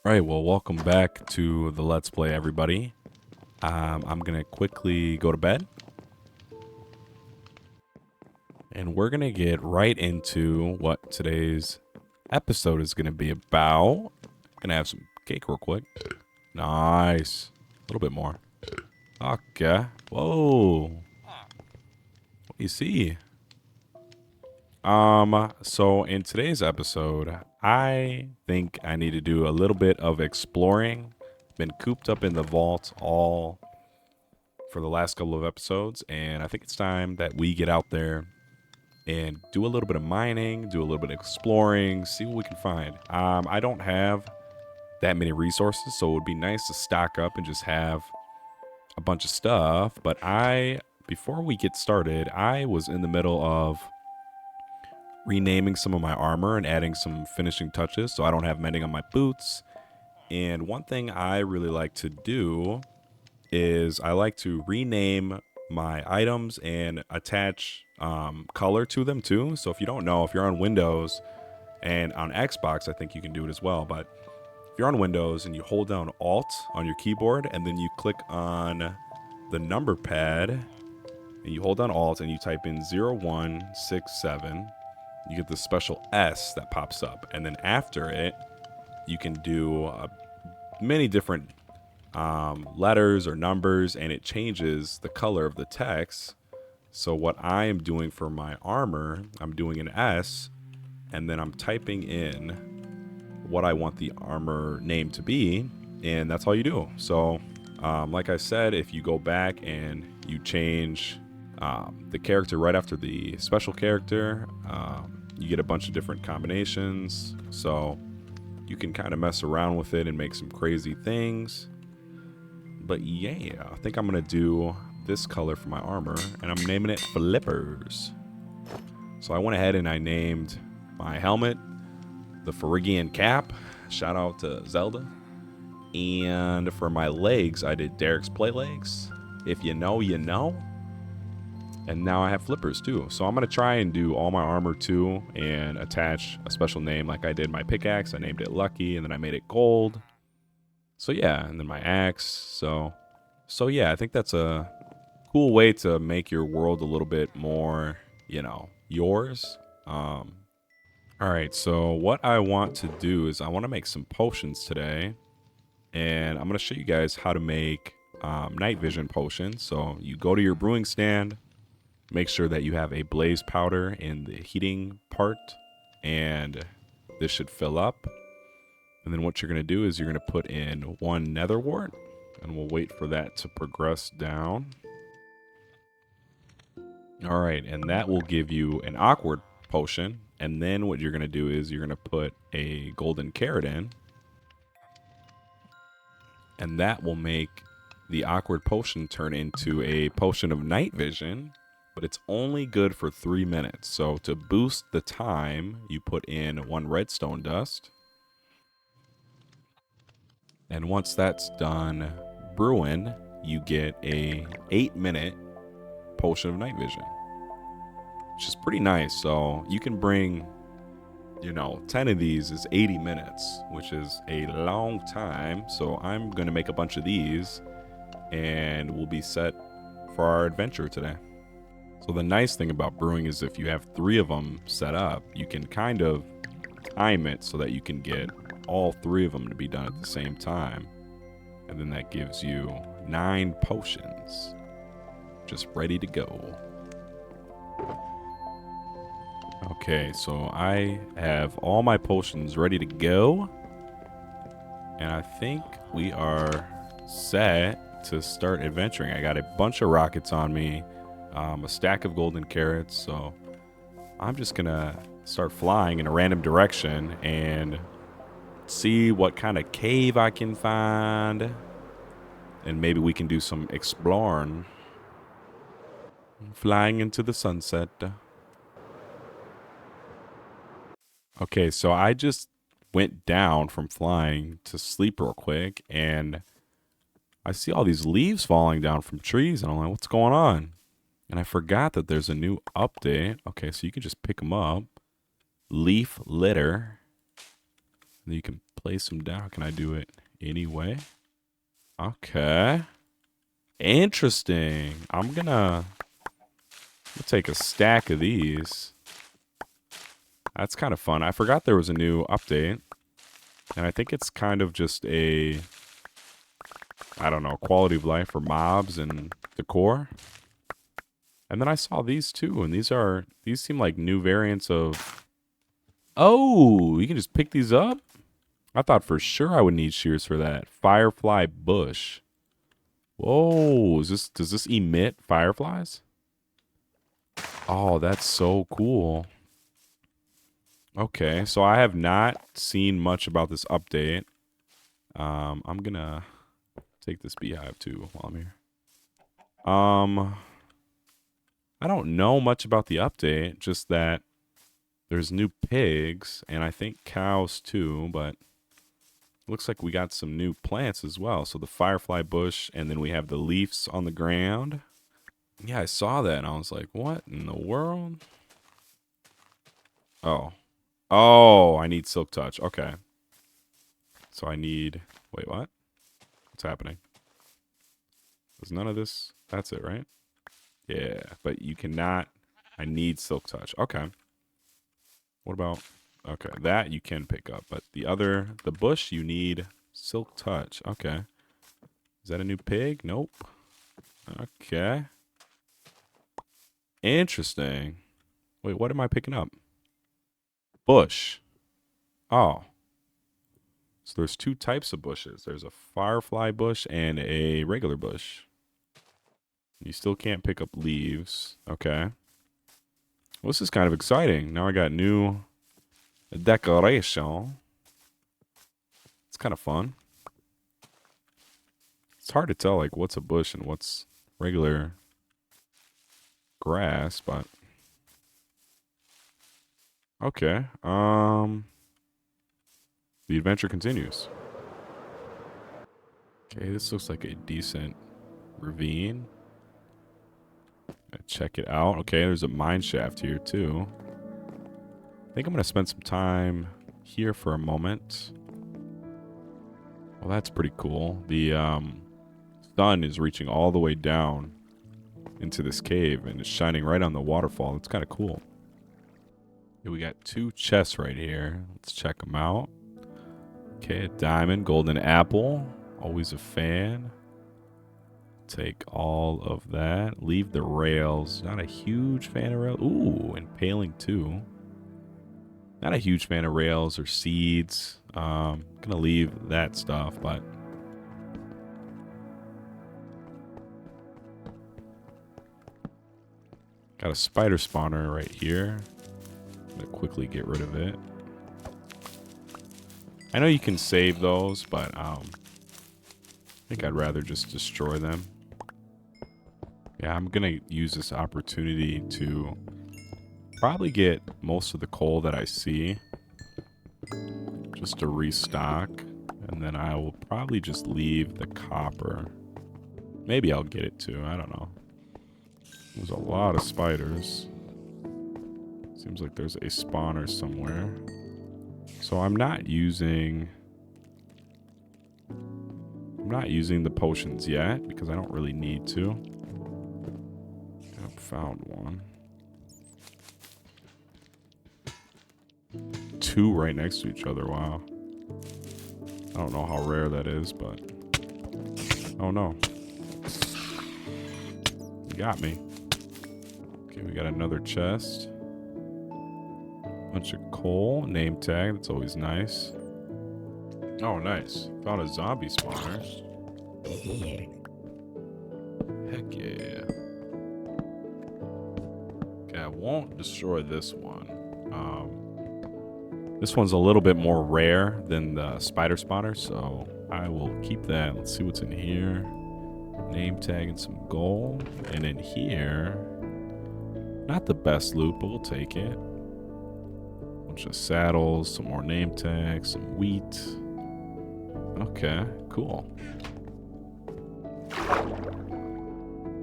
All right, well, welcome back to the Let's Play, everybody. I'm going to quickly go to bed. And we're going to get right into what today's episode is going to be about. Going to have some cake real quick. Nice. A little bit more. Okay. Whoa. What do you see? So in today's episode, I think I need to do a little bit of exploring. Been cooped up in the vault all for the last couple of episodes, and I think it's time that we get out there and do a little bit of mining, do a little bit of exploring, see what we can find. I don't have that many resources, so it would be nice to stock up and just have a bunch of stuff. But before we get started, I was in the middle of renaming some of my armor and adding some finishing touches, so I don't have mending on my boots. And one thing I really like to do is I like to rename my items and attach color to them too. So if you don't know, if you're on Windows and on Xbox, I think you can do it as well. But if you're on Windows and you hold down Alt on your keyboard and then you click on the number pad and you hold down Alt and you type in 0167, you get this special S that pops up. And then after it, you can do many different letters or numbers, and it changes the color of the text. So what I am doing for my armor, I'm doing an S, and then I'm typing in what I want the armor name to be, and that's all you do. So like I said, if you go back and you change the character right after the special character, you get a bunch of different combinations, so you can kind of mess around with it and make some crazy things. But yeah, I think I'm going to do this color for my armor, and I'm naming it Flippers. So I went ahead and I named my helmet the Phrygian Cap. Shout out to Zelda. And for my legs, I did Derek's Play Legs. If you know, you know. And now I have flippers too. So I'm going to try and do all my armor too and attach a special name like I did my pickaxe. I named it Lucky, and then I made it gold. So yeah, and then my axe. So yeah, I think that's a cool way to make your world a little bit more, yours. All right, so what I want to do is I want to make some potions today, and I'm going to show you guys how to make night vision potions. So you go to your brewing stand, make sure that you have a blaze powder in the heating part, and this should fill up. And then what you're going to do is you're going to put in 1 nether wart, and we'll wait for that to progress down. All right, and that will give you an awkward potion. And then what you're going to do is you're going to put a golden carrot in, and that will make the awkward potion turn into a potion of night vision, but it's only good for 3 minutes. So to boost the time, you put in 1 redstone dust. And once that's done brewing, you get a 8-minute potion of night vision, which is pretty nice. So you can bring, 10 of these is 80 minutes, which is a long time. So I'm going to make a bunch of these, and we'll be set for our adventure today. So the nice thing about brewing is if you have 3 of them set up, you can kind of time it so that you can get all 3 of them to be done at the same time. And then that gives you 9 potions just ready to go. Okay, so I have all my potions ready to go, and I think we are set to start adventuring. I got a bunch of rockets on me, a stack of golden carrots, so I'm just gonna start flying in a random direction and see what kind of cave I can find, and maybe we can do some exploring. Flying into the sunset. Okay, so I just went down from flying to sleep real quick, and I see all these leaves falling down from trees, and I'm like, what's going on? And I forgot that there's a new update. Okay, so you can just pick them up. Leaf litter. And you can place them down. Can I do it anyway? Okay. Interesting. I'm gonna take a stack of these. That's kind of fun. I forgot there was a new update. And I think it's kind of just a, I don't know, quality of life for mobs and decor. And then I saw these too, and these seem like new variants of... Oh, you can just pick these up? I thought for sure I would need shears for that. Firefly bush. Whoa, does this emit fireflies? Oh, that's so cool. Okay, so I have not seen much about this update. I'm gonna take this beehive too while I'm here. I don't know much about the update, just that there's new pigs, and I think cows too, but looks like we got some new plants as well. So the firefly bush, and then we have the leaves on the ground. Yeah, I saw that, and I was like, what in the world? Oh. Oh, I need silk touch. Okay. So I need... Wait, what? What's happening? There's none of this? That's it, right? Yeah, but you cannot... I need silk touch. Okay. What about... Okay, that you can pick up, but the bush, you need silk touch. Okay. Is that a new pig? Nope. Okay. Interesting. Wait, what am I picking up? Bush. Oh. So there's two types of bushes. There's a firefly bush and a regular bush. You still can't pick up leaves. Okay. Well, this is kind of exciting. Now I got new decoration. It's kind of fun. It's hard to tell like what's a bush and what's regular grass, but okay. The adventure continues. Okay, this looks like a decent ravine. Check it out. Okay, there's a mine shaft here too. I think I'm gonna spend some time here for a moment. Well, that's pretty cool. The sun is reaching all the way down into this cave and it's shining right on the waterfall. It's kind of cool. Okay, we got two chests right here. Let's check them out. Okay, a diamond, golden apple. Always a fan. Take all of that. Leave the rails. Not a huge fan of rails. Ooh, impaling too. Not a huge fan of rails or seeds. Gonna leave that stuff, but got a spider spawner right here. I'm gonna quickly get rid of it. I know you can save those, but I think I'd rather just destroy them. Yeah, I'm gonna use this opportunity to probably get most of the coal that I see just to restock, and then I will probably just leave the copper. Maybe I'll get it too, I don't know. There's a lot of spiders. Seems like there's a spawner somewhere. So I'm not using the potions yet because I don't really need to. I found one. Two right next to each other. Wow. I don't know how rare that is, but oh no. You got me. Okay, we got another chest. Bunch of coal, name tag, that's always nice. Oh, nice. Found a zombie spawner. Heck yeah. Okay, I won't destroy this one. This one's a little bit more rare than the spider spawner, so I will keep that. Let's see what's in here. Name tag and some gold. And in here, not the best loot, but we'll take it. Bunch of saddles, some more name tags, some wheat. Okay, cool.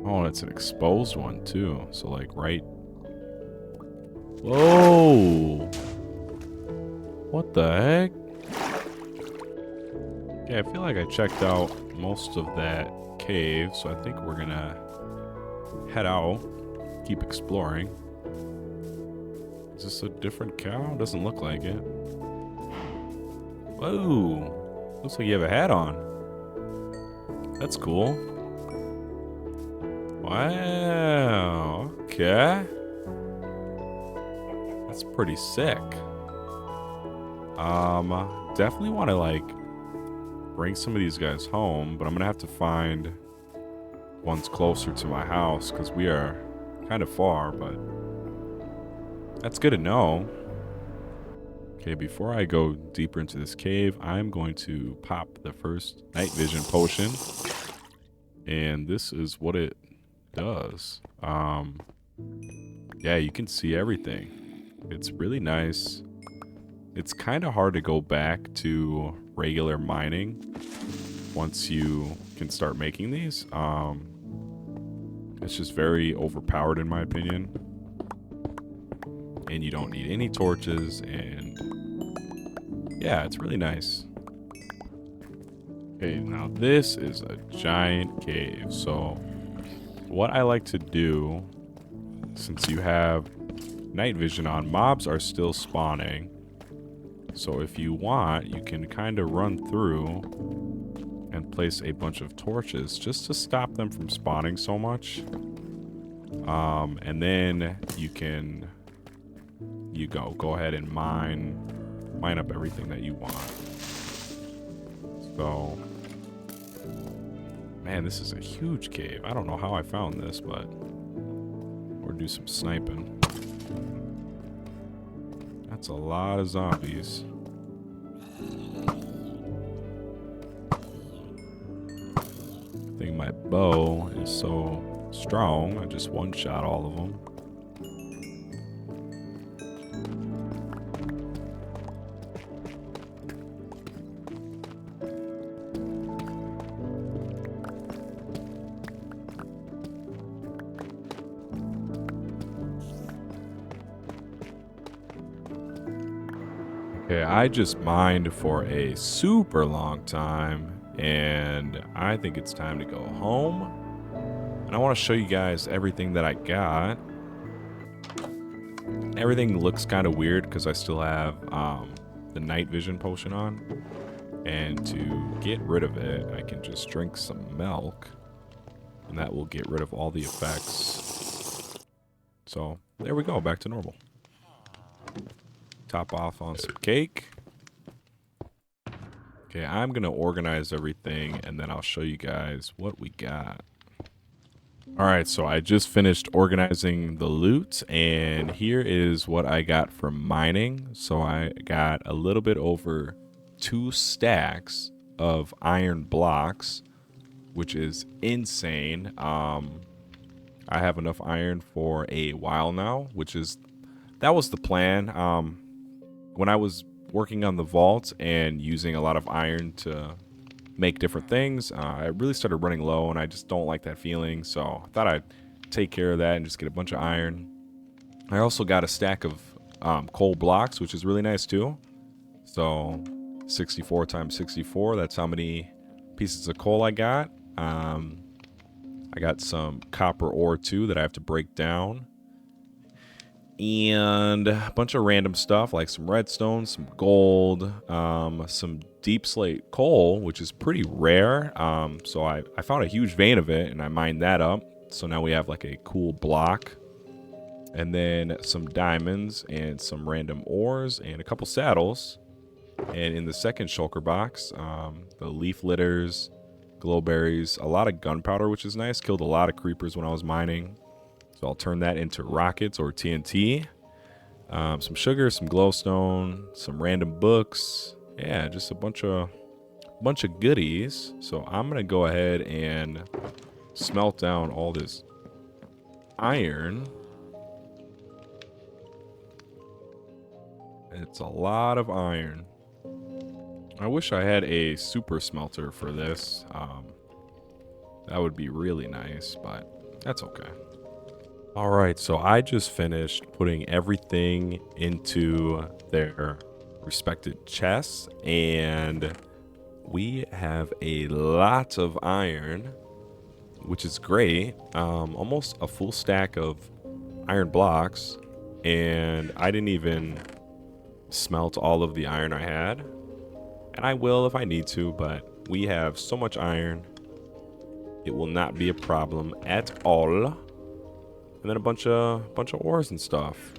Oh, it's an exposed one too. So like right. Whoa! What the heck? Yeah, I feel like I checked out most of that cave, so I think we're gonna head out, keep exploring. Is this a different cow? Doesn't look like it. Whoa, looks like you have a hat on. That's cool. Wow, okay. That's pretty sick. Definitely want to like bring some of these guys home, but I'm gonna have to find ones closer to my house because we are kind of far, but that's good to know. Okay, before I go deeper into this cave, I'm going to pop the first night vision potion, and this is what it does. Yeah, you can see everything. It's really nice. It's kind of hard to go back to regular mining once you can start making these. It's just very overpowered in my opinion. And you don't need any torches, and yeah, it's really nice. Okay, now this is a giant cave. So what I like to do, since you have night vision on, mobs are still spawning. So if you want, you can kind of run through and place a bunch of torches just to stop them from spawning so much. And then you can go ahead and mine up everything that you want. So, man, this is a huge cave. I don't know how I found this, but we'll do some sniping. That's a lot of zombies. I think my bow is so strong, I just one-shot all of them. Okay, I just mined for a super long time, and I think it's time to go home. And I want to show you guys everything that I got. Everything looks kind of weird because I still have the night vision potion on. And to get rid of it, I can just drink some milk, and that will get rid of all the effects. So there we go, back to normal. Top off on some cake. Okay, I'm gonna organize everything and then I'll show you guys what we got. Alright, so I just finished organizing the loot, and here is what I got from mining. So I got a little bit over 2 stacks of iron blocks, which is insane. I have enough iron for a while now, that was the plan. When I was working on the vault and using a lot of iron to make different things, I really started running low, and I just don't like that feeling. So I thought I'd take care of that and just get a bunch of iron. I also got a stack of coal blocks, which is really nice too. So 64 times 64, that's how many pieces of coal I got. I got some copper ore too that I have to break down. And a bunch of random stuff like some redstone, some gold, some deep slate coal, which is pretty rare. So I found a huge vein of it and I mined that up. So now we have like a cool block. And then some diamonds and some random ores and a couple saddles. And in the second shulker box, the leaf litters, glowberries, a lot of gunpowder, which is nice. Killed a lot of creepers when I was mining. So I'll turn that into rockets or TNT. Some sugar, some glowstone, some random books. Yeah, just a bunch of goodies. So I'm gonna go ahead and smelt down all this iron. It's a lot of iron. I wish I had a super smelter for this. That would be really nice, but that's okay. All right, so I just finished putting everything into their respected chests, and we have a lot of iron, which is great. Almost a full stack of iron blocks, and I didn't even smelt all of the iron I had. And I will if I need to, but we have so much iron, it will not be a problem at all. And then a bunch of ores and stuff.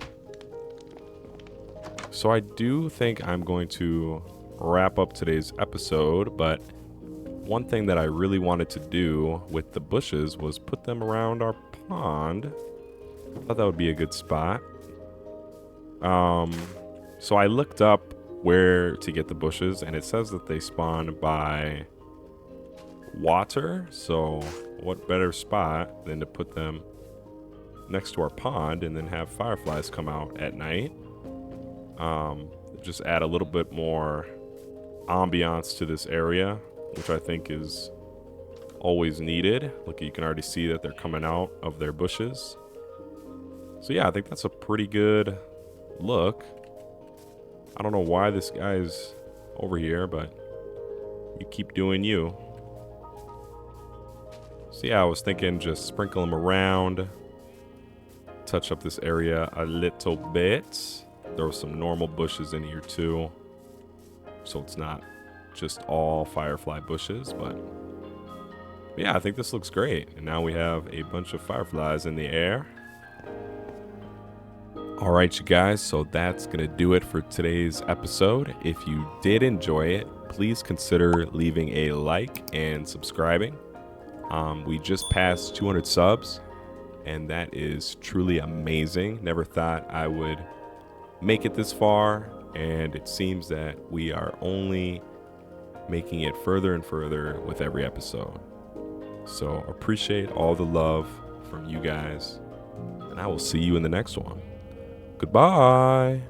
So I do think I'm going to wrap up today's episode, but one thing that I really wanted to do with the bushes was put them around our pond. I thought that would be a good spot. So I looked up where to get the bushes, and it says that they spawn by water. So what better spot than to put them next to our pond and then have fireflies come out at night. Just add a little bit more ambiance to this area, which I think is always needed. Look, you can already see that they're coming out of their bushes. So yeah, I think that's a pretty good look. I don't know why this guy's over here, but you keep doing you. So yeah, I was thinking just sprinkle them around, touch up this area a little bit. Throw some normal bushes in here too, so it's not just all firefly bushes. But yeah, I think this looks great. And now we have a bunch of fireflies in the air. All right, you guys, so that's going to do it for today's episode. If you did enjoy it, please consider leaving a like and subscribing. We just passed 200 subs, and that is truly amazing. Never thought I would make it this far, and it seems that we are only making it further and further with every episode. So appreciate all the love from you guys, and I will see you in the next one. Goodbye.